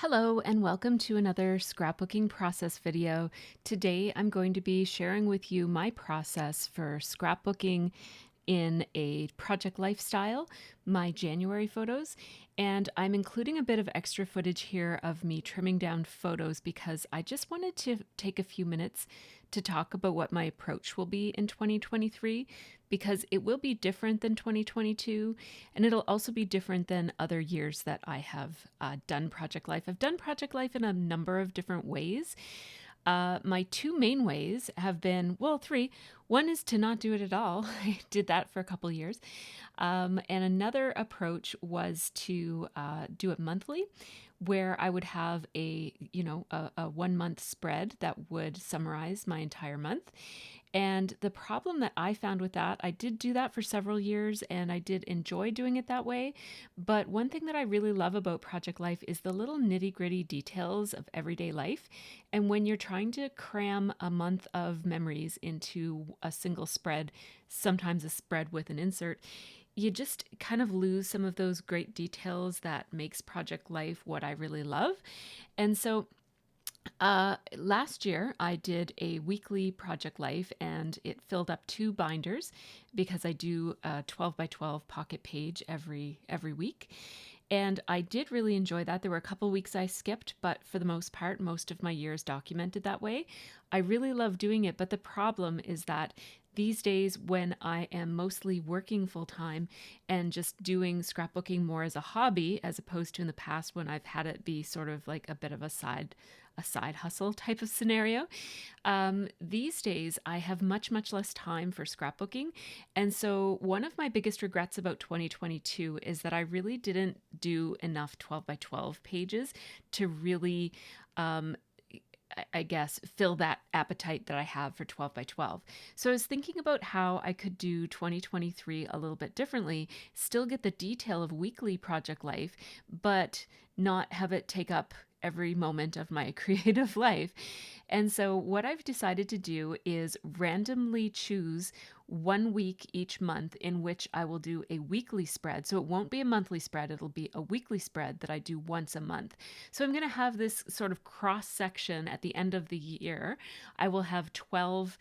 Hello and welcome to another scrapbooking process video. Today I'm going to be sharing with you my process for scrapbooking in a project lifestyle, my January photos, and I'm including a bit of extra footage here of me trimming down photos because I just wanted to take a few minutes to talk about what my approach will be in 2023 because it will be different than 2022 and it'll also be different than other years that I have done Project Life. I've done Project Life in a number of different ways. My two main ways have been, well, three. One is to not do it at all. I did that for a couple years. And another approach was to do it monthly, where I would have a 1 month spread that would summarize my entire month. And the problem that I found with that, I did do that for several years and I did enjoy doing it that way. But one thing that I really love about Project Life is the little nitty gritty details of everyday life. And when you're trying to cram a month of memories into a single spread, sometimes a spread with an insert, you just kind of lose some of those great details that makes Project Life what I really love. And so last year I did a weekly Project Life and it filled up 2 binders because I do a 12 by 12 pocket page every week. And I did really enjoy that. There were a couple weeks I skipped, but for the most part, most of my year is documented that way. I really love doing it, but the problem is that these days when I am mostly working full time and just doing scrapbooking more as a hobby, as opposed to in the past when I've had it be sort of like a bit of a side hustle type of scenario. These days, I have much less time for scrapbooking. And so one of my biggest regrets about 2022 is that I really didn't do enough 12 by 12 pages to really I guess, fill that appetite that I have for 12 by 12. So I was thinking about how I could do 2023 a little bit differently, still get the detail of weekly Project Life, but not have it take up every moment of my creative life. And so what I've decided to do is randomly choose 1 week each month in which I will do a weekly spread. So it won't be a monthly spread, it'll be a weekly spread that I do once a month. So I'm going to have this sort of cross section at the end of the year. I will have 12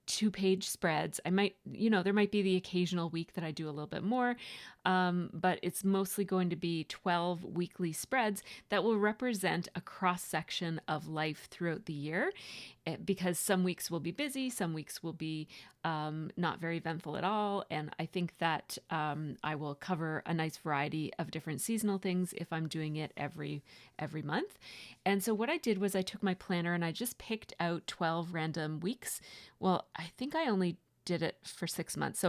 2-page spreads. I might, there might be the occasional week that I do a little bit more, but it's mostly going to be 12 weekly spreads that will represent a cross section of life throughout the year, because some weeks will be busy, some weeks will be not very eventful at all, and I think that I will cover a nice variety of different seasonal things if I'm doing it every month. And so what I did was I took my planner and I just picked out 12 random weeks. Well, I think I only did it for 6 months.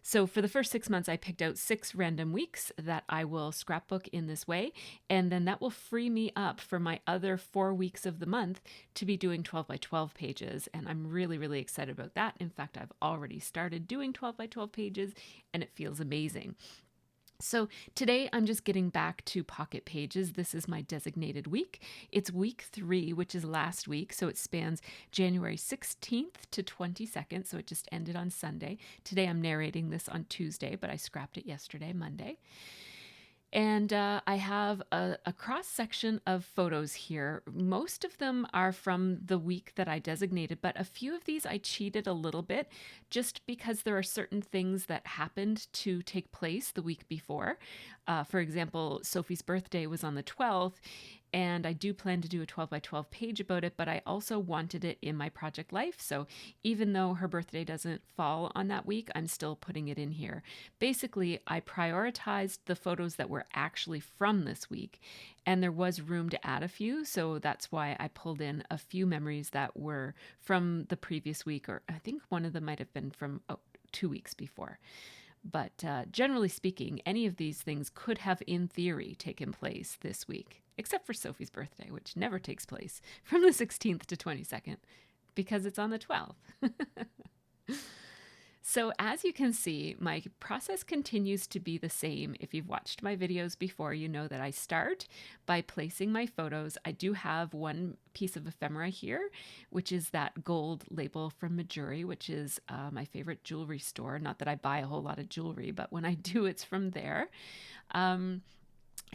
So for the first 6 months, I picked out 6 random weeks that I will scrapbook in this way. And then that will free me up for my other 4 weeks of the month to be doing 12 by 12 pages. And I'm really excited about that. In fact, I've already started doing 12 by 12 pages and it feels amazing. So today I'm just getting back to pocket pages. This is my designated week. It's week 3, which is last week. So it spans January 16th to 22nd. So it just ended on Sunday. Today I'm narrating this on Tuesday, but I scrapped it yesterday, Monday. And I have a cross section of photos here. Most of them are from the week that I designated, but a few of these I cheated a little bit just because there are certain things that happened to take place the week before. For example, Sophie's birthday was on the 12th, and I do plan to do a 12 by 12 page about it, but I also wanted it in my Project Life. So even though her birthday doesn't fall on that week, I'm still putting it in here. Basically, I prioritized the photos that were actually from this week, and there was room to add a few. So that's why I pulled in a few memories that were from the previous week, or I think one of them might have been from 2 weeks before. But generally speaking, any of these things could have, in theory, taken place this week, except for Sophie's birthday, which never takes place from the 16th to 22nd because it's on the 12th. So as you can see, my process continues to be the same. If you've watched my videos before, you know that I start by placing my photos. I do have one piece of ephemera here, which is that gold label from Majuri, which is my favorite jewelry store. Not that I buy a whole lot of jewelry, but when I do, it's from there.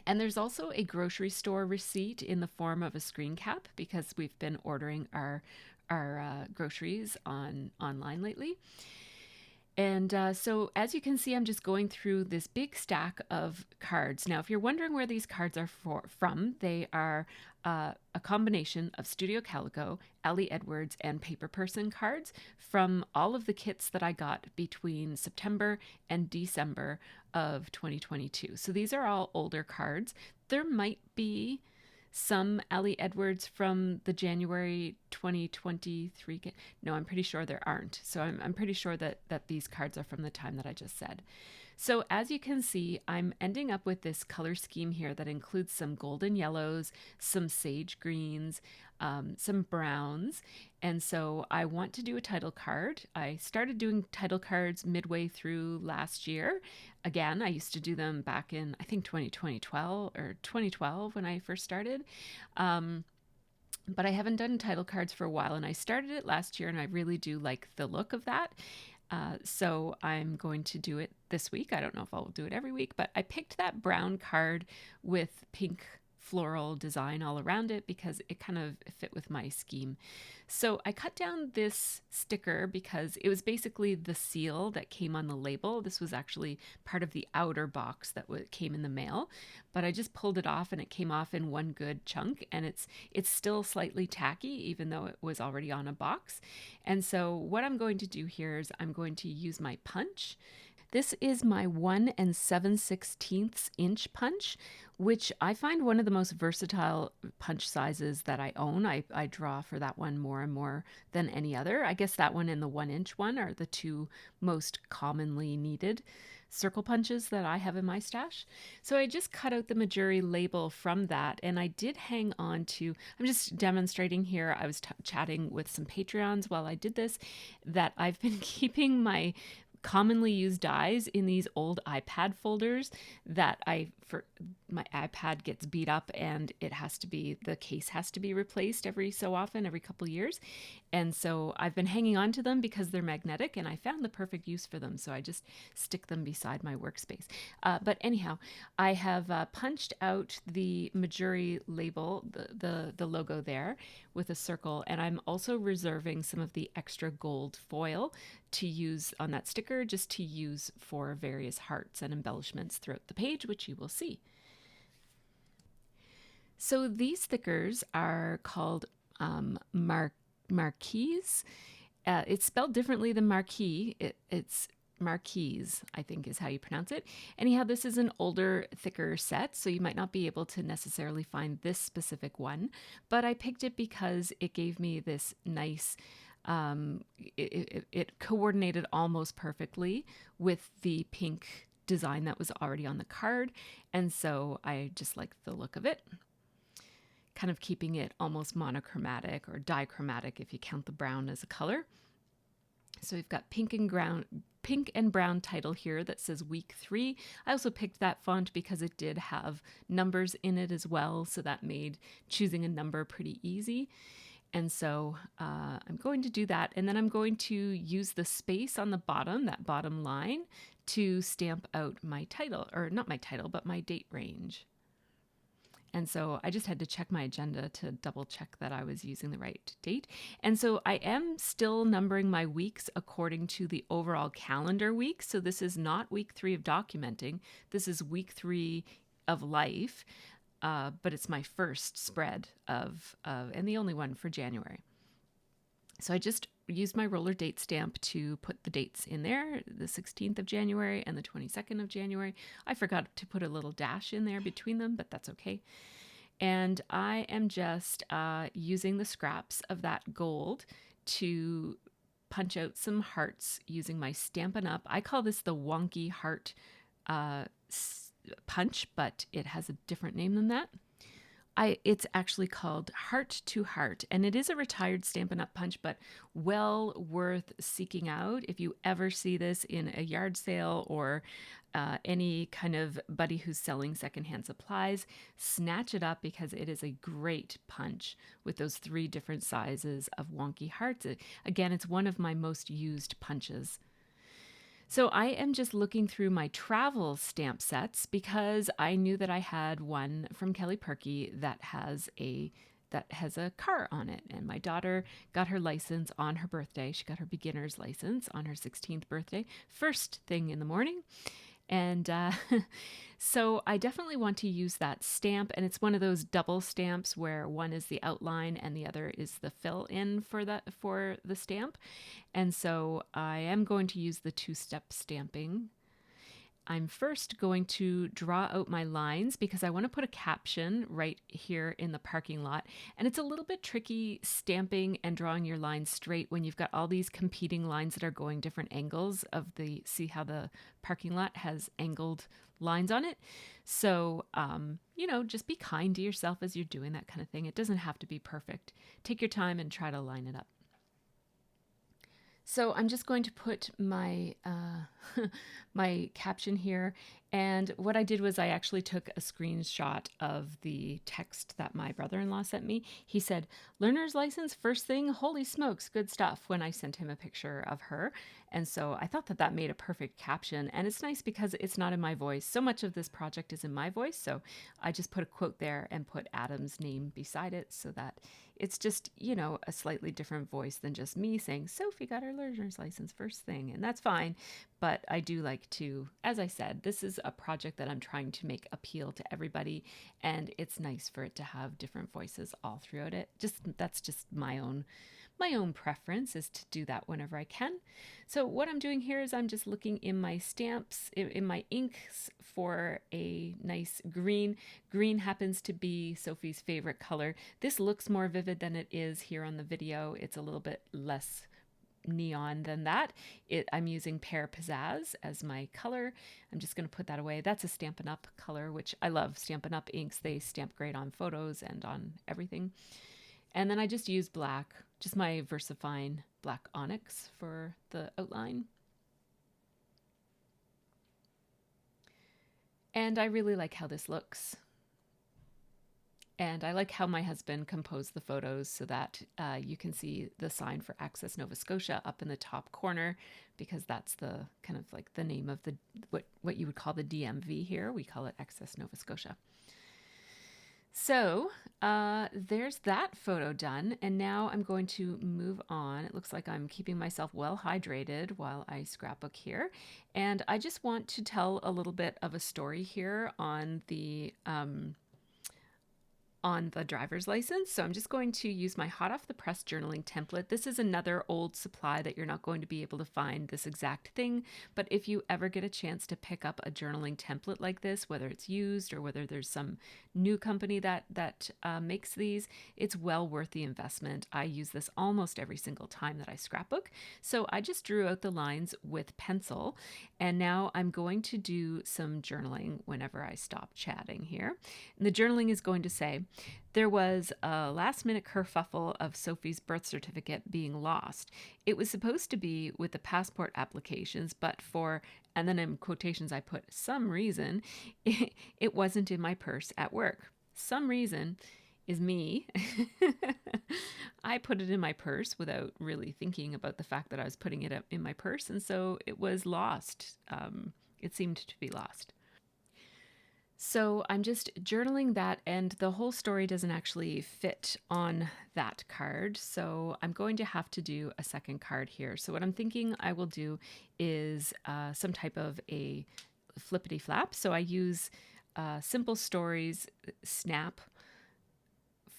And there's also a grocery store receipt in the form of a screen cap because we've been ordering our groceries online lately. And so as you can see, I'm just going through this big stack of cards. Now, if you're wondering where these cards are from, they are a combination of Studio Calico, Ellie Edwards, and Paper Person cards from all of the kits that I got between September and December of 2022. So these are all older cards. There might be some Ellie Edwards from the January 2023. No, I'm pretty sure there aren't. So I'm pretty sure that these cards are from the time that I just said. So as you can see, I'm ending up with this color scheme here that includes some golden yellows, some sage greens, some browns. And so I want to do a title card. I started doing title cards midway through last year. Again, I used to do them back in, I think, 2012 or 2012 when I first started. But I haven't done title cards for a while, and I started it last year, and I really do like the look of that. So I'm going to do it this week. I don't know if I'll do it every week, but I picked that brown card with pink floral design all around it because it kind of fit with my scheme. So I cut down this sticker because it was basically the seal that came on the label. This was actually part of the outer box that came in the mail, but I just pulled it off and it came off in one good chunk, and it's still slightly tacky even though it was already on a box. And so what I'm going to do here is I'm going to use my punch. This is my 1 7/16 inch punch, which I find one of the most versatile punch sizes that I own. I draw for that one more and more than any other. I guess that one and the 1-inch one are the two most commonly needed circle punches that I have in my stash. So I just cut out the Majuri label from that, and I did hang on to, I'm just demonstrating here, I was chatting with some Patreons while I did this, that I've been keeping my commonly used dies in these old iPad folders that for my iPad gets beat up and the case has to be replaced every so often, every couple of years. And so I've been hanging on to them because they're magnetic and I found the perfect use for them. So I just stick them beside my workspace. But anyhow, I have punched out the Majuri label, the logo there with a circle. And I'm also reserving some of the extra gold foil to use on that sticker, just to use for various hearts and embellishments throughout the page, which you will see. So these stickers are called marquise. It's spelled differently than marquee. It's marquise, I think is how you pronounce it. Anyhow, this is an older, thicker set, so you might not be able to necessarily find this specific one, but I picked it because it gave me this nice, it coordinated almost perfectly with the pink design that was already on the card, and so I just like the look of it. Kind of keeping it almost monochromatic or dichromatic if you count the brown as a color. So we've got pink and brown title here that says week 3. I also picked that font because it did have numbers in it as well, so that made choosing a number pretty easy. And so I'm going to do that, and then I'm going to use the space on the bottom, that bottom line, to stamp out my title, or not my title, but my date range. And so I just had to check my agenda to double check that I was using the right date. And so I am still numbering my weeks according to the overall calendar week. So this is not week 3 of documenting. This is week 3 of life, but it's my first spread and the only one for January. So I just used my roller date stamp to put the dates in there, the 16th of January and the 22nd of January. I forgot to put a little dash in there between them, but that's okay. And I am just using the scraps of that gold to punch out some hearts using my Stampin' Up. I call this the wonky heart punch, but it has a different name than that. It's actually called Heart to Heart, and it is a retired Stampin' Up punch, but well worth seeking out. If you ever see this in a yard sale or any kind of buddy who's selling secondhand supplies, snatch it up because it is a great punch with those 3 different sizes of wonky hearts. Again, it's one of my most used punches. So I am just looking through my travel stamp sets because I knew that I had one from Kelly Perky that has a car on it. And my daughter got her license on her birthday. She got her beginner's license on her 16th birthday, first thing in the morning. And so I definitely want to use that stamp. And it's one of those double stamps where one is the outline and the other is the fill in for the stamp. And so I am going to use the two-step stamping. I'm first going to draw out my lines because I want to put a caption right here in the parking lot. And it's a little bit tricky stamping and drawing your lines straight when you've got all these competing lines that are going different angles see how the parking lot has angled lines on it. So, just be kind to yourself as you're doing that kind of thing. It doesn't have to be perfect. Take your time and try to line it up. So I'm just going to put my my caption here. And what I did was I actually took a screenshot of the text that my brother-in-law sent me. He said, "Learner's license, first thing, holy smokes, good stuff," when I sent him a picture of her. And so I thought that made a perfect caption. And it's nice because it's not in my voice. So much of this project is in my voice. So I just put a quote there and put Adam's name beside it so that it's just, a slightly different voice than just me saying, "Sophie got her learner's license first thing." And that's fine. But I do like to, as I said, this is a project that I'm trying to make appeal to everybody. And it's nice for it to have different voices all throughout it. That's just my own preference is to do that whenever I can. So what I'm doing here is I'm just looking in my stamps, in my inks for a nice green. Green happens to be Sophie's favorite color. This looks more vivid than it is here on the video. It's a little bit less neon than that. I'm using Pear Pizzazz as my color. I'm just going to put that away. That's a Stampin' Up color, which I love. Stampin' Up inks, they stamp great on photos and on everything. And then I just use black, just my VersaFine black onyx for the outline. And I really like how this looks. And I like how my husband composed the photos so that you can see the sign for Access Nova Scotia up in the top corner, because that's the kind of like the name of what you would call the DMV here. We call it Access Nova Scotia. So there's that photo done. And now I'm going to move on. It looks like I'm keeping myself well hydrated while I scrapbook here. And I just want to tell a little bit of a story here on the driver's license. So I'm just going to use my hot off the press journaling template. This is another old supply that you're not going to be able to find this exact thing. But if you ever get a chance to pick up a journaling template like this, whether it's used or whether there's some new company that makes these, it's well worth the investment. I use this almost every single time that I scrapbook. So I just drew out the lines with pencil, and now I'm going to do some journaling whenever I stop chatting here. And the journaling is going to say, "There was a last-minute kerfuffle of Sophie's birth certificate being lost. It was supposed to be with the passport applications, but for," and then in quotations I put, "some reason, it wasn't in my purse at work." Some reason is me. I put it in my purse without really thinking about the fact that I was putting it in my purse, and so it was lost. It seemed to be lost. So I'm just journaling that, and the whole story doesn't actually fit on that card. So I'm going to have to do a second card here. So what I'm thinking I will do is some type of a flippity flap. So I use Simple Stories Snap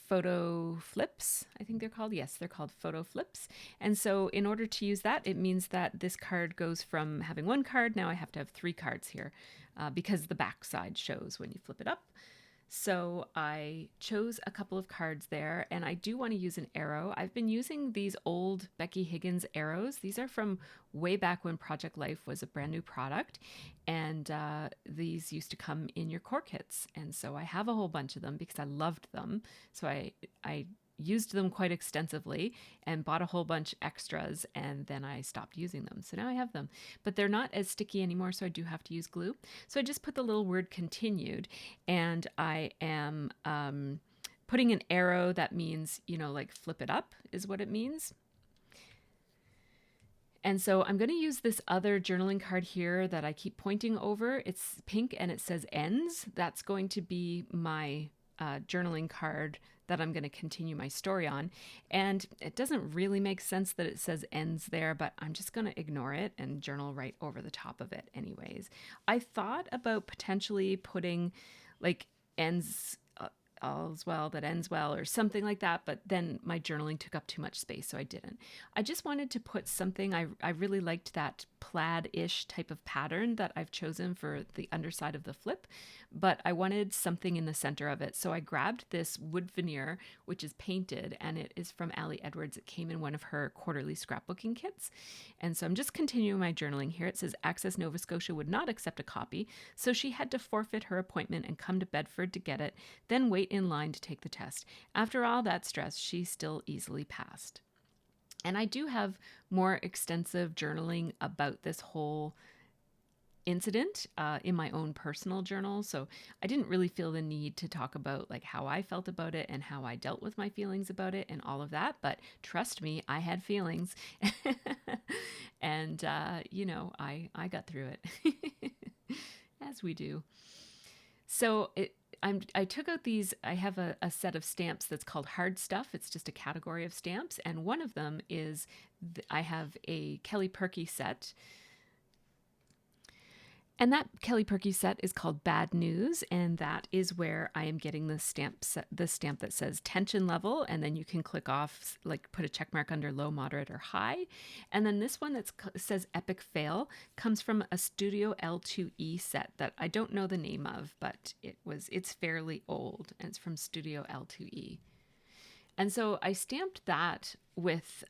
photo flips, I think they're called. Yes, they're called photo flips. And so in order to use that, it means that this card goes from having one card, now I have to have three cards here because the back side shows when you flip it up. So I chose a couple of cards there, and I do want to use an arrow. I've been using these old Becky Higgins arrows. These are from way back when Project Life was a brand new product, and these used to come in your core kits. And so I have a whole bunch of them because I loved them. So I used them quite extensively and bought a whole bunch extras, and then I stopped using them. So now I have them, but they're not as sticky anymore, so I do have to use glue. So I just put the little word continued, and I am putting an arrow that means, like flip it up is what it means. And so I'm going to use this other journaling card here that I keep pointing over. It's pink and it says ends. That's going to be my journaling card that I'm going to continue my story on. And it doesn't really make sense that it says ends there, but I'm just going to ignore it and journal right over the top of it anyways. I thought about potentially putting like ends all's well that ends well or something like that, but then my journaling took up too much space, so I didn't. I just wanted to put something, I really liked that plaid-ish type of pattern that I've chosen for the underside of the flip, but I wanted something in the center of it. So I grabbed this wood veneer, which is painted, and it is from Allie Edwards. It came in one of her quarterly scrapbooking kits. And so I'm just continuing my journaling here. It says Access Nova Scotia would not accept a copy, so she had to forfeit her appointment and come to Bedford to get it, then wait in line to take the test. After all that stress, she still easily passed. And I do have more extensive journaling about this whole incident in my own personal journal. So I didn't really feel the need to talk about like how I felt about it and how I dealt with my feelings about it and all of that. But trust me, I had feelings and, I got through it as we do. So I took out these, I have a set of stamps that's called hard stuff. It's just a category of stamps. And one of them is, I have a Kelly Perky set. And that Kelly Perky set is called Bad News, and that is where I am getting the stamp that says tension level, and then you can click off, like put a check mark under low, moderate, or high. And then this one that says Epic Fail comes from a Studio L2E set that I don't know the name of, but it's fairly old, and it's from Studio L2E. And so I stamped that with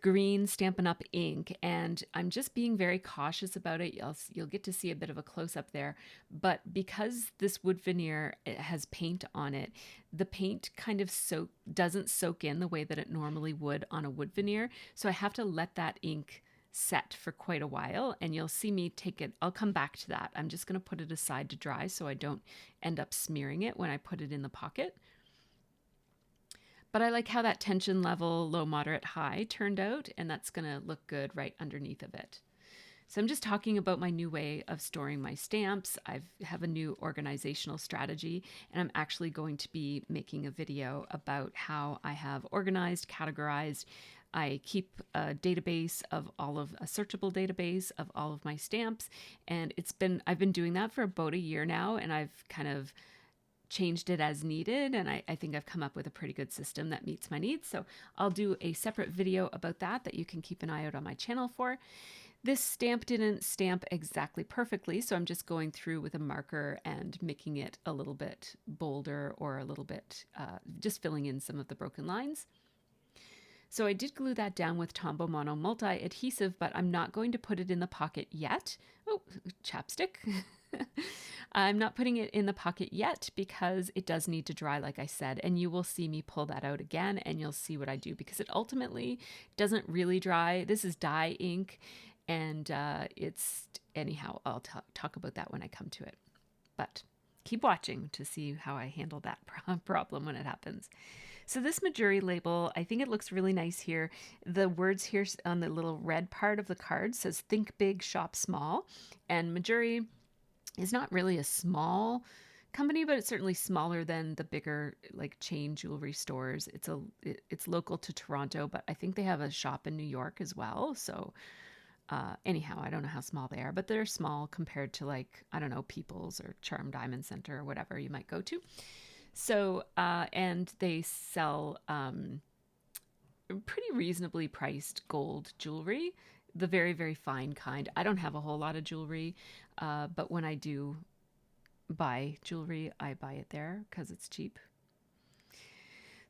green Stampin' Up ink, and I'm just being very cautious about it. You'll get to see a bit of a close-up there, but because this wood veneer, it has paint on it, the paint kind of doesn't soak in the way that it normally would on a wood veneer, so I have to let that ink set for quite a while, and you'll see me take it. I'll come back to that. I'm just going to put it aside to dry so I don't end up smearing it when I put it in the pocket. But I like how that tension level, low, moderate, high turned out, and that's going to look good right underneath of it. So I'm just talking about my new way of storing my stamps. I have a new organizational strategy, and I'm actually going to be making a video about how I have organized, categorized. I keep a database of a searchable database of all of my stamps, and I've been doing that for about a year now, and I've kind of changed it as needed, and I think I've come up with a pretty good system that meets my needs. So I'll do a separate video about that you can keep an eye out on my channel for. This stamp didn't stamp exactly perfectly, so I'm just going through with a marker and making it a little bit bolder or a little bit, just filling in some of the broken lines. So I did glue that down with Tombow Mono Multi-Adhesive, but I'm not going to put it in the pocket yet. Oh, chapstick. I'm not putting it in the pocket yet because it does need to dry, like I said, and you will see me pull that out again and you'll see what I do because it ultimately doesn't really dry. This is dye ink, and anyhow, I'll talk about that when I come to it. But keep watching to see how I handle that problem when it happens. So this Majuri label, I think it looks really nice here. The words here on the little red part of the card says think big, shop small. And Majuri is not really a small company, but it's certainly smaller than the bigger like chain jewelry stores. It's local to Toronto, but I think they have a shop in New York as well. So anyhow, I don't know how small they are, but they're small compared to like, I don't know, People's or Charm Diamond Center or whatever you might go to. So, and they sell pretty reasonably priced gold jewelry, the very, very fine kind. I don't have a whole lot of jewelry, but when I do buy jewelry, I buy it there because it's cheap.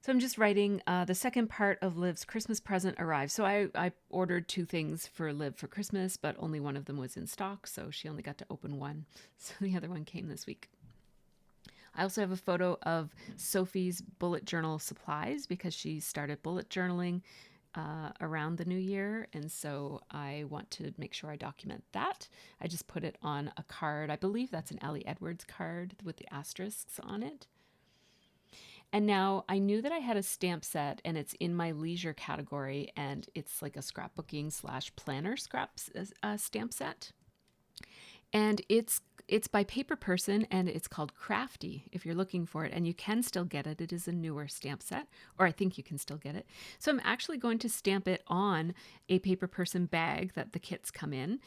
So I'm just writing, the second part of Liv's Christmas present arrived. So I ordered 2 things for Liv for Christmas, but only one of them was in stock, so she only got to open one. So the other one came this week. I also have a photo of Sophie's bullet journal supplies because she started bullet journaling around the new year, and so I want to make sure I document that. I just put it on a card. I believe that's an Allie Edwards card with the asterisks on it. And now I knew that I had a stamp set and it's in my leisure category and it's like a scrapbooking slash planner stamp set. And it's by Paper Person and it's called Crafty if you're looking for it, and you can still get it. It is a newer stamp set, or I think you can still get it. So I'm actually going to stamp it on a Paper Person bag that the kits come in,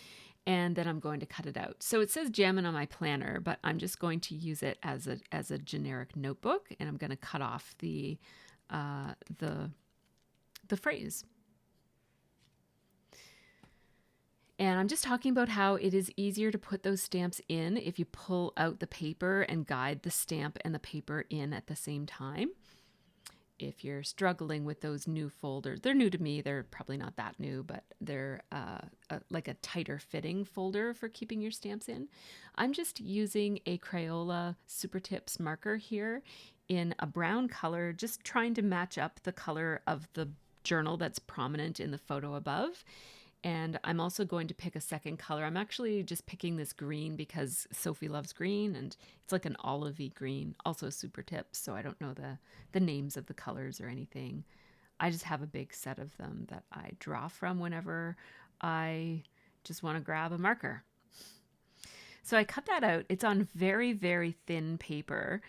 and then I'm going to cut it out. So it says Gemin on my planner, but I'm just going to use it as a generic notebook, and I'm going to cut off the phrase. And I'm just talking about how it is easier to put those stamps in if you pull out the paper and guide the stamp and the paper in at the same time. If you're struggling with those new folders, they're new to me. They're probably not that new, but they're like a tighter fitting folder for keeping your stamps in. I'm just using a Crayola Super Tips marker here in a brown color, just trying to match up the color of the journal that's prominent in the photo above. And I'm also going to pick a second color. I'm actually just picking this green because Sophie loves green, and it's like an olivey green, also Super Tips, so I don't know the names of the colors or anything. I just have a big set of them that I draw from whenever I just want to grab a marker. So I cut that out. It's on very, very thin paper.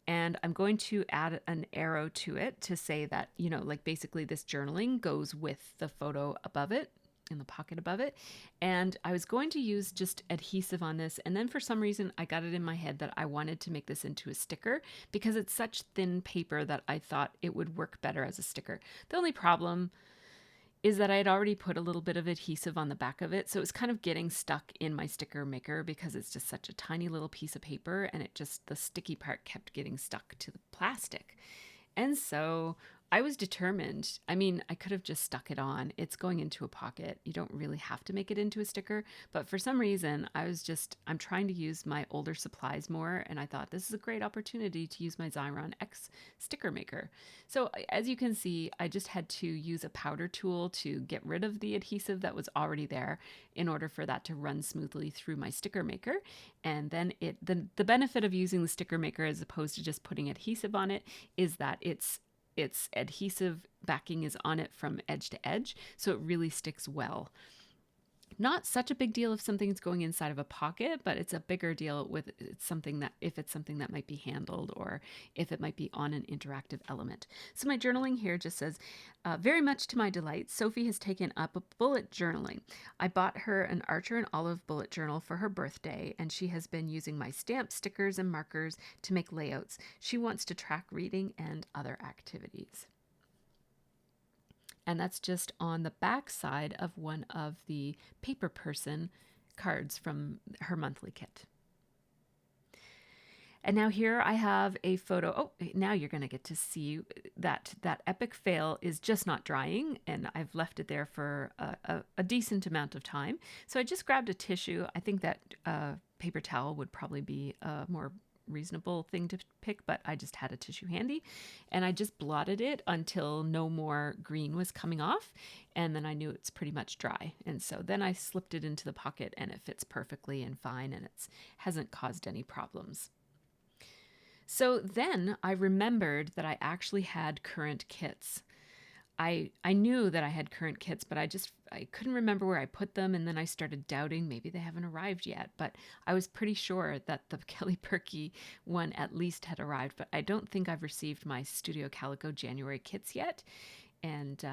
And I'm going to add an arrow to it to say that, like basically this journaling goes with the photo above it, in the pocket above it. And I was going to use just adhesive on this. And then for some reason, I got it in my head that I wanted to make this into a sticker because it's such thin paper that I thought it would work better as a sticker. The only problem is that I had already put a little bit of adhesive on the back of it. So it was kind of getting stuck in my sticker maker because it's just such a tiny little piece of paper, and the sticky part kept getting stuck to the plastic. And so I was determined. I mean, I could have just stuck it on. It's going into a pocket. You don't really have to make it into a sticker. But for some reason, I'm trying to use my older supplies more. And I thought this is a great opportunity to use my Xyron X sticker maker. So as you can see, I just had to use a powder tool to get rid of the adhesive that was already there in order for that to run smoothly through my sticker maker. And then the benefit of using the sticker maker as opposed to just putting adhesive on it is that its adhesive backing is on it from edge to edge, so it really sticks well. Not such a big deal if something's going inside of a pocket, but it's a bigger deal if it's something that might be handled or if it might be on an interactive element. So my journaling here just says, very much to my delight, Sophie has taken up a bullet journaling. I bought her an Archer and Olive bullet journal for her birthday, and she has been using my stamps, stickers, and markers to make layouts. She wants to track reading and other activities. And that's just on the back side of one of the Paper Person cards from her monthly kit. And now here I have a photo. Oh, now you're going to get to see that epic fail is just not drying, and I've left it there for a decent amount of time. So I just grabbed a tissue. I think that paper towel would probably be a more reasonable thing to pick, but I just had a tissue handy, and I just blotted it until no more green was coming off, and then I knew it's pretty much dry. And so then I slipped it into the pocket, and it fits perfectly and fine, and it hasn't caused any problems. So then I remembered that I actually had current kits. I knew that I had current kits, but I couldn't remember where I put them, and then I started doubting maybe they haven't arrived yet. But I was pretty sure that the Kelly Perky one at least had arrived, but I don't think I've received my Studio Calico January kits yet. And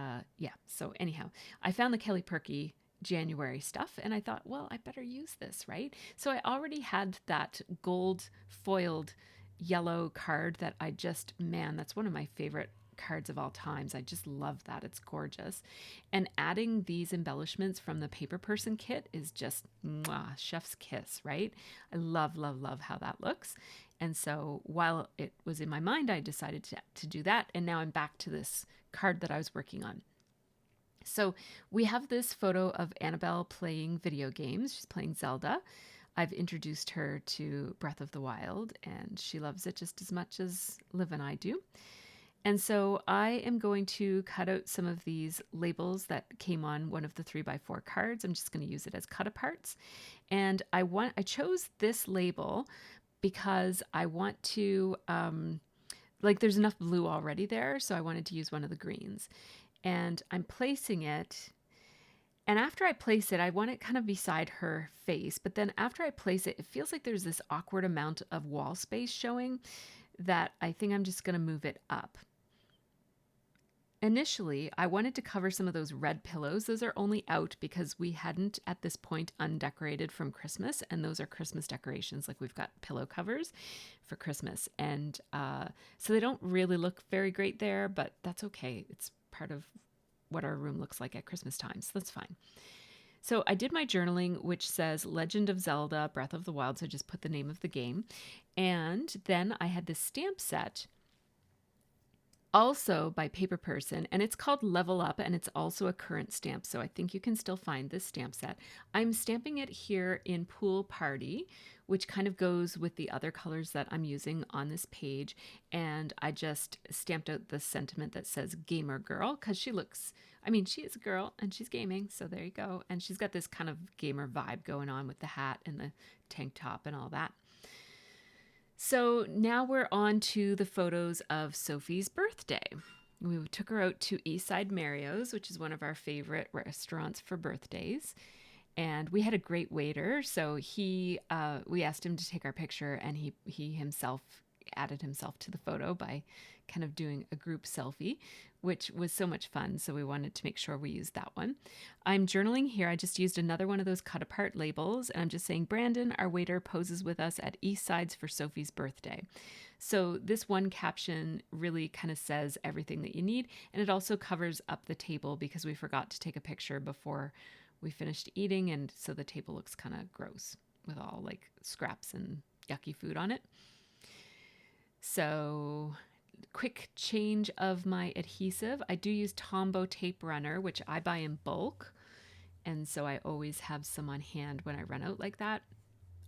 so anyhow, I found the Kelly Perky January stuff, and I thought, well, I better use this, right? So I already had that gold foiled yellow card that that's one of my favorite cards of all times. I just love that. It's gorgeous. And adding these embellishments from the Paper Person kit is just chef's kiss, right? I love, love, love how that looks. And so while it was in my mind, I decided to do that. And now I'm back to this card that I was working on. So we have this photo of Annabelle playing video games. She's playing Zelda. I've introduced her to Breath of the Wild, and she loves it just as much as Liv and I do. And so I am going to cut out some of these labels that came on one of the 3x4 cards. I'm just going to use it as cut-aparts. And I chose this label because I want to like there's enough blue already there, so I wanted to use one of the greens. And I'm placing it, and after I place it, I want it kind of beside her face. But then after I place it, it feels like there's this awkward amount of wall space showing that I think I'm just going to move it up. Initially, I wanted to cover some of those red pillows. Those are only out because we hadn't at this point undecorated from Christmas, and those are Christmas decorations. Like we've got pillow covers for Christmas, and so they don't really look very great there, but that's okay. It's part of what our room looks like at Christmas time, so that's fine. So I did my journaling, which says Legend of Zelda Breath of the Wild, so I just put the name of the game. And then I had this stamp set, also by Paper Person, and it's called Level Up, and it's also a current stamp, so I think you can still find this stamp set. I'm stamping it here in Pool Party, which kind of goes with the other colors that I'm using on this page, and I just stamped out the sentiment that says Gamer Girl, because she is a girl, and she's gaming, so there you go, and she's got this kind of gamer vibe going on with the hat and the tank top and all that. So now we're on to the photos of Sophie's birthday. We took her out to Eastside Mario's, which is one of our favorite restaurants for birthdays. And we had a great waiter. So we asked him to take our picture, and he himself added himself to the photo by kind of doing a group selfie, which was so much fun. So we wanted to make sure we used that one. I'm journaling here. I just used another one of those cut apart labels, and I'm just saying, Brandon, our waiter, poses with us at Eastside's for Sophie's birthday. So this one caption really kind of says everything that you need. And it also covers up the table because we forgot to take a picture before we finished eating. And so the table looks kind of gross with all like scraps and yucky food on it. So quick change of my adhesive. I do use Tombow tape runner, which I buy in bulk. And so I always have some on hand when I run out like that.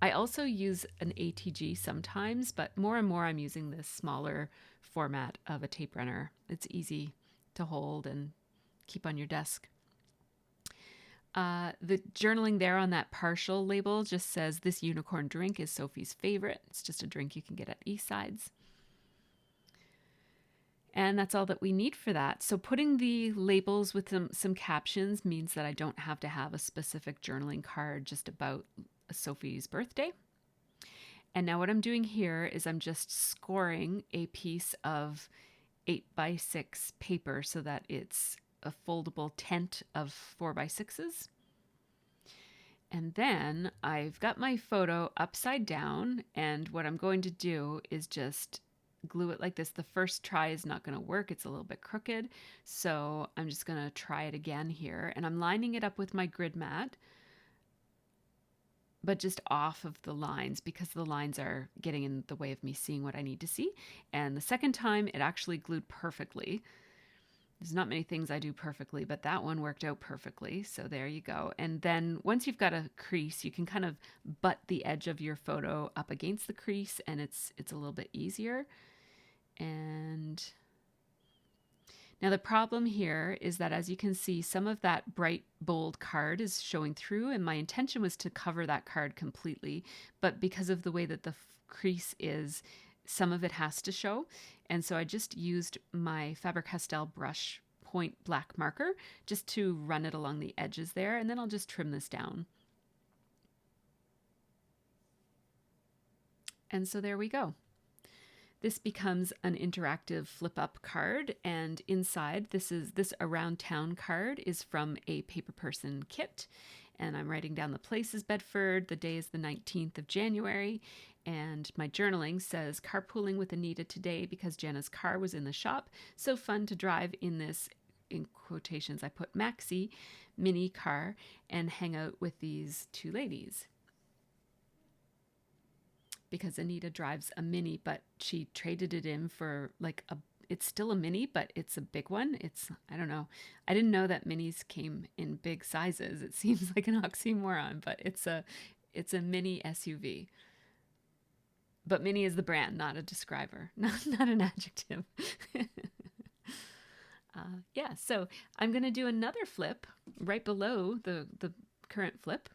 I also use an ATG sometimes, but more and more I'm using this smaller format of a tape runner. It's easy to hold and keep on your desk. The journaling there on that partial label just says this unicorn drink is Sophie's favorite. It's just a drink you can get at Eastside's. And that's all that we need for that. So putting the labels with some captions means that I don't have to have a specific journaling card just about Sophie's birthday. And now what I'm doing here is I'm just scoring a piece of 8x6 paper so that it's a foldable tent of 4x6s. And then I've got my photo upside down, and what I'm going to do is just glue it like this. The first try is not going to work. It's a little bit crooked. So I'm just going to try it again here. And I'm lining it up with my grid mat, but just off of the lines because the lines are getting in the way of me seeing what I need to see. And the second time it actually glued perfectly. There's not many things I do perfectly, but that one worked out perfectly. So there you go. And then once you've got a crease, you can kind of butt the edge of your photo up against the crease, and it's a little bit easier. And now the problem here is that, as you can see, some of that bright bold card is showing through, and my intention was to cover that card completely, but because of the way that the crease is, some of it has to show. And so I just used my Faber-Castell brush point black marker just to run it along the edges there, and then I'll just trim this down. And so there we go. This becomes an interactive flip-up card, and inside this Around Town card is from a Paper Person kit, and I'm writing down the place is Bedford, the day is the 19th of January, and my journaling says carpooling with Anita today because Jenna's car was in the shop. So fun to drive in this, in quotations I put, maxi mini car and hang out with these two ladies. Because Anita drives a mini, but she traded it in for like it's still a mini, but it's a big one. I don't know. I didn't know that minis came in big sizes. It seems like an oxymoron, but it's a mini SUV. But mini is the brand, not a describer, not an adjective. Yeah, so I'm going to do another flip right below the current flip.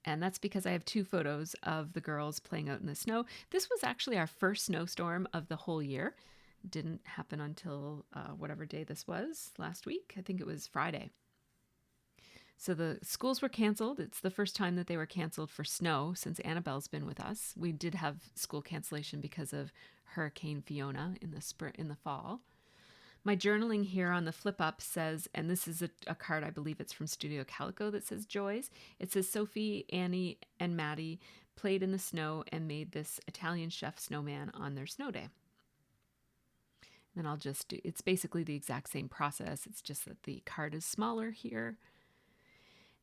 And that's because I have 2 photos of the girls playing out in the snow. This was actually our first snowstorm of the whole year. It didn't happen until whatever day this was last week. I think it was Friday. So the schools were canceled. It's the first time that they were canceled for snow since Annabelle's been with us. We did have school cancellation because of Hurricane Fiona in the fall. My journaling here on the flip up says, and this is a card, I believe it's from Studio Calico, that says joys. It says Sophie, Annie, and Maddie played in the snow and made this Italian chef snowman on their snow day. And then it's basically the exact same process. It's just that the card is smaller here.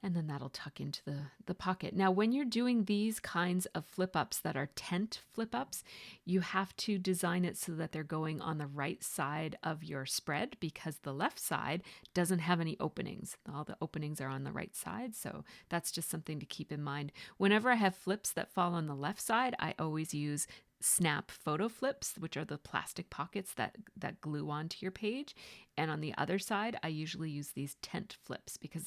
And then that'll tuck into the pocket. Now, when you're doing these kinds of flip-ups that are tent flip-ups, you have to design it so that they're going on the right side of your spread, because the left side doesn't have any openings. All the openings are on the right side, so that's just something to keep in mind. Whenever I have flips that fall on the left side, I always use snap photo flips, which are the plastic pockets that glue onto your page. And on the other side, I usually use these tent flips because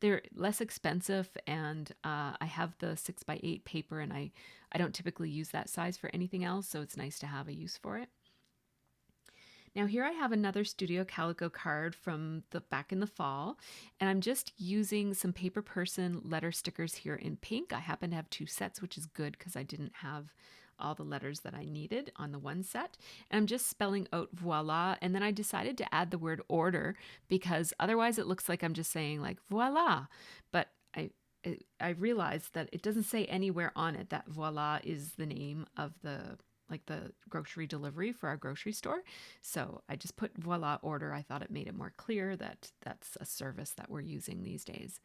they're less expensive, and I have the 6x8 paper, and I don't typically use that size for anything else, so it's nice to have a use for it. Now here I have another Studio Calico card from back in the fall, and I'm just using some Paper Person letter stickers here in pink. I happen to have 2 sets, which is good because I didn't have all the letters that I needed on the one set. And I'm just spelling out voila, and then I decided to add the word order because otherwise it looks like I'm just saying like voila, but I realized that it doesn't say anywhere on it that voila is the name of the grocery delivery for our grocery store. So I just put voila order. I thought it made it more clear that that's a service that we're using these days.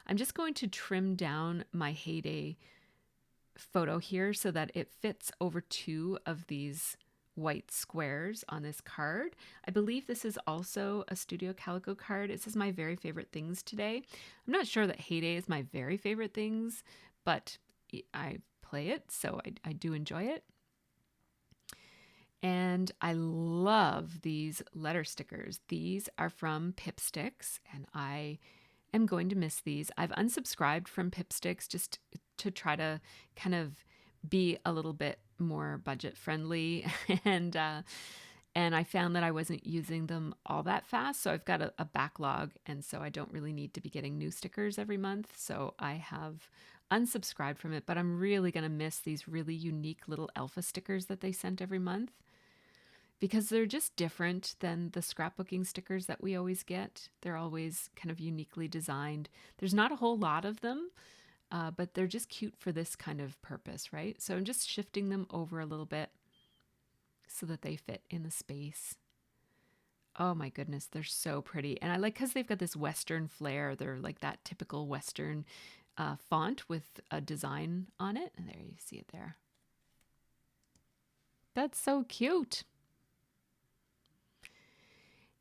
I'm just going to trim down my heyday photo here so that it fits over 2 of these white squares on this card. I believe this is also a Studio Calico card. It says my very favorite things today. I'm not sure that heyday is my very favorite things, but I play it, so I do enjoy it. And I love these letter stickers. These are from Pipsticks, and I am going to miss these. I've unsubscribed from Pipsticks just to try to kind of be a little bit more budget friendly, and I found that I wasn't using them all that fast, so I've got a backlog, and so I don't really need to be getting new stickers every month, so I have unsubscribed from it. But I'm really going to miss these really unique little alpha stickers that they sent every month, because they're just different than the scrapbooking stickers that we always get. They're always kind of uniquely designed. There's not a whole lot of them, but they're just cute for this kind of purpose, right? So I'm just shifting them over a little bit so that they fit in the space. Oh my goodness, they're so pretty. And I like because they've got this Western flair. They're like that typical Western font with a design on it. And there, you see it there. That's so cute.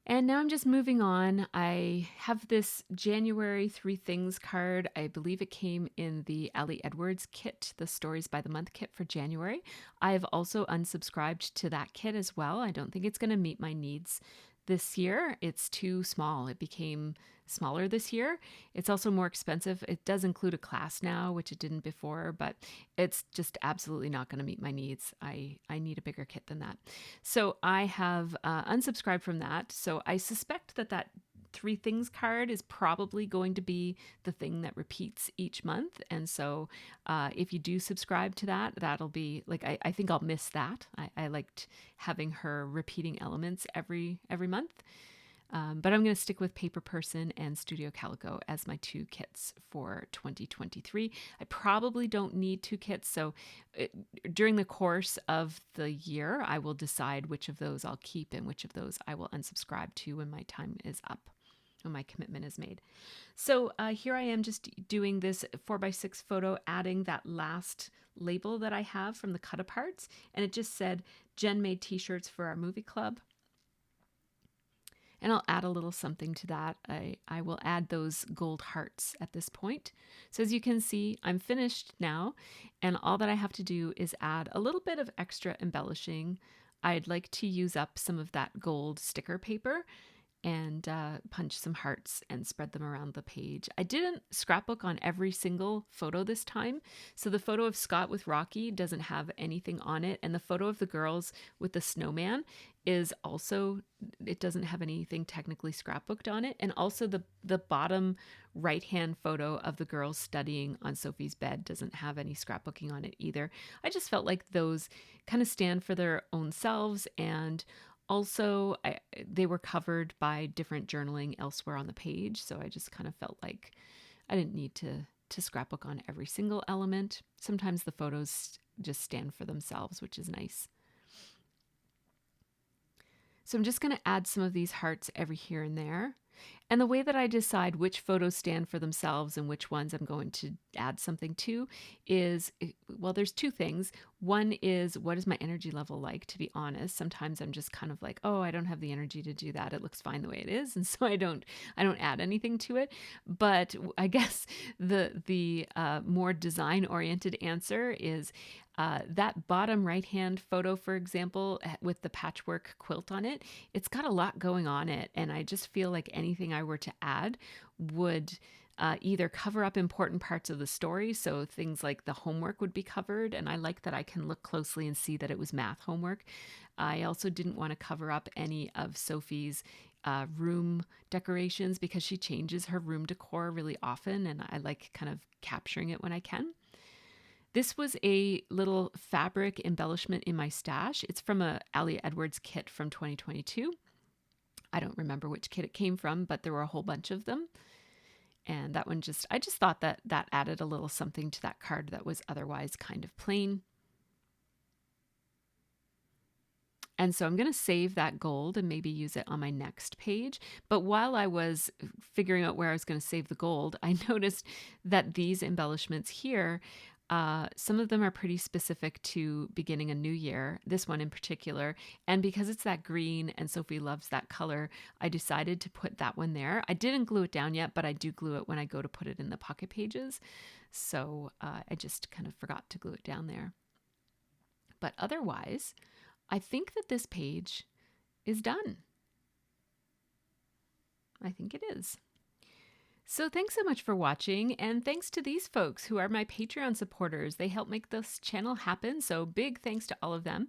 And now I'm just moving on. I have this January 3 Things card. I believe it came in the Ali Edwards kit, the Stories by the Month kit for January. I've also unsubscribed to that kit as well. I don't think it's going to meet my needs this year. It's too small. It became smaller this year. It's also more expensive. It does include a class now, which it didn't before, but it's just absolutely not going to meet my needs. I need a bigger kit than that. So I have unsubscribed from that. So I suspect that 3 Things card is probably going to be the thing that repeats each month. And so if you do subscribe to that, that'll be like, I think I'll miss that. I liked having her repeating elements every month. But I'm going to stick with Paper Person and Studio Calico as my 2 kits for 2023. I probably don't need 2 kits, so during the course of the year, I will decide which of those I'll keep and which of those I will unsubscribe to when my time is up, when my commitment is made. So here I am just doing this 4x6 photo, adding that last label that I have from the cut aparts, and it just said, Jen made t-shirts for our movie club. And I'll add a little something to that. I will add those gold hearts at this point. So as you can see, I'm finished now, and all that I have to do is add a little bit of extra embellishing. I'd like to use up some of that gold sticker paper, and punch some hearts and spread them around the page. I didn't scrapbook on every single photo this time. So the photo of Scott with Rocky doesn't have anything on it. And the photo of the girls with the snowman is also, it doesn't have anything technically scrapbooked on it. And also the bottom right-hand photo of the girls studying on Sophie's bed doesn't have any scrapbooking on it either. I just felt like those kind of stand for their own selves, and also, they were covered by different journaling elsewhere on the page, so I just kind of felt like I didn't need to scrapbook on every single element. Sometimes the photos just stand for themselves, which is nice. So I'm just going to add some of these hearts every here and there. And the way that I decide which photos stand for themselves and which ones I'm going to add something to is, well, there's two things. One is, what is my energy level like, to be honest? Sometimes I'm just kind of like, oh, I don't have the energy to do that. It looks fine the way it is. And so I don't add anything to it. But I guess the more design oriented answer is that bottom right-hand photo, for example, with the patchwork quilt on it, it's got a lot going on it. And I just feel like anything I were to add would either cover up important parts of the story. So things like the homework would be covered. And I like that I can look closely and see that it was math homework. I also didn't want to cover up any of Sophie's room decorations because she changes her room decor really often. And I like kind of capturing it when I can. This was a little fabric embellishment in my stash. It's from a Alia Edwards kit from 2022. I don't remember which kit it came from, but there were a whole bunch of them. And that one I just thought that added a little something to that card that was otherwise kind of plain. And so I'm going to save that gold and maybe use it on my next page. But while I was figuring out where I was going to save the gold, I noticed that these embellishments here, some of them are pretty specific to beginning a new year, this one in particular. And because it's that green and Sophie loves that color, I decided to put that one there. I didn't glue it down yet, but I do glue it when I go to put it in the pocket pages. So I just kind of forgot to glue it down there. But otherwise, I think that this page is done. I think it is. So thanks so much for watching, and thanks to these folks who are my Patreon supporters. They help make this channel happen, so big thanks to all of them.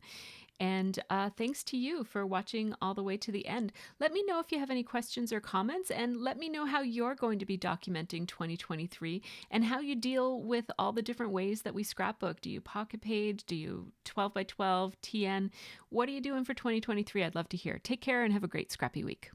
And thanks to you for watching all the way to the end. Let me know if you have any questions or comments, and let me know how you're going to be documenting 2023 and how you deal with all the different ways that we scrapbook. Do you pocket page? Do you 12 by 12, TN? What are you doing for 2023? I'd love to hear. Take care and have a great scrappy week.